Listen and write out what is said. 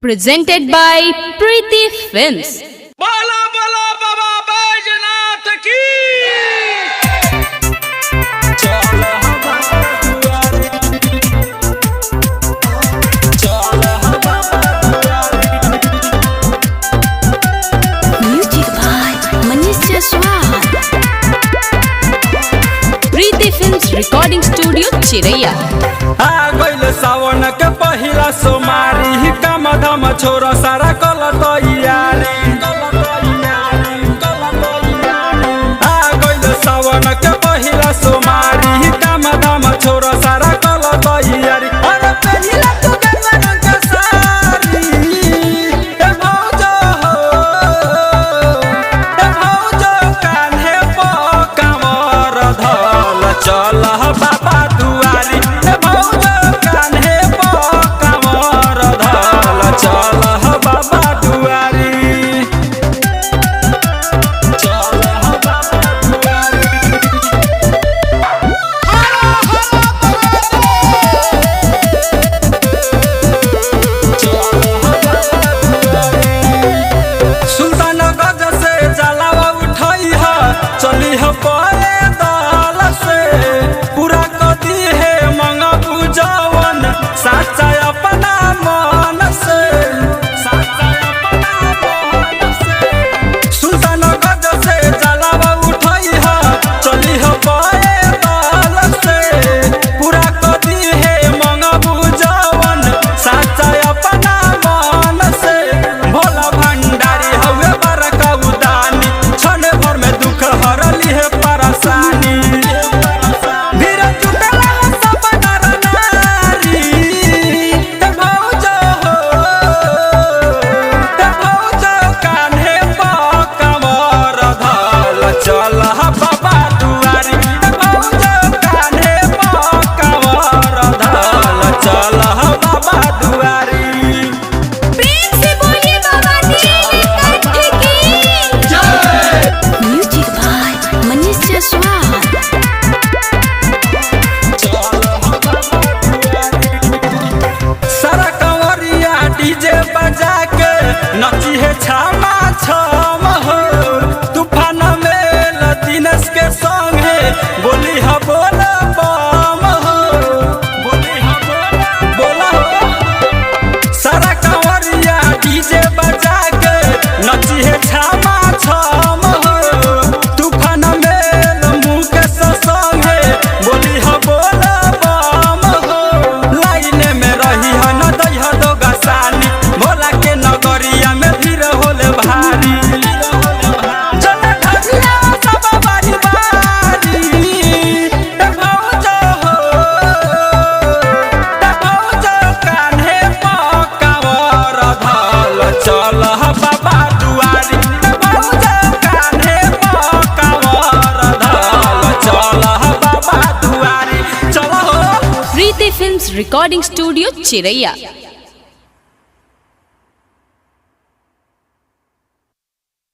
Presented by Preeti Films. बाला बाला बाबा बैजनाथ की Music by Manish Jaswal. Preeti Films Recording Studio Chiraiya. आ गइल सावन के पहिला सोमारी काम धाम छोरा सारा कल तैयारी आ गइल सावन के पहिला सोमारी काम धाम छोरा सारा कल तैयारी अरे पहिला तो गंगा रंग के सारी ए भौजो कान्हे प कामर धल चल बाबा दुआरी ए भौजो कान्हे प कामर धल चल बाबा दुआरी चल बाबा दुआरी सुल्तानगंज से जलावा उठाई है चली है पले दल से पूरा कदी है मंगा पूजवन साचा अपना मन से साचा अपना मन से सुल्तानगंज से जलावा उठाई है चली है पले दल से पूरा कदी है मंगा पूजवन साचा अपना मन से भोला भंडारी हवे बरका उदानी क्षण भर में दुख हरली है परेशानी धीरे जुटला सब नर नारी ते भौजो कान्हे प कमर धल चल बाबा दुआरी ते भौजो कान्हे प कमर धल चल बाबा दुआरी प्रेम से बोलिए बाबा नीलकंठ की म्यूजिक बाय मनीष जसवाल। सारा कंवरिया डीजे बजा के नची है छामा छम हो तूफान में दिनेश के संगे बोली है बोला बम हो बोली है बोला हो सारा कंवरिया डीजे बजा के नची है छामा छम हो तूफान में मुकेश संगे बोली है बोला बम हो लाइन में रही है न दई है दो गसानी भोला के नगरिया में भीड़ होले भारी जन ढगिया सब बारी बारी ए भौजो कान्हे प कांवर धल चल बाबा दुआरी ए भौजो कान्हे प कांवर धल चल बाबा दुआरी चल हो Preeti Films Recording Studio Chiraiya.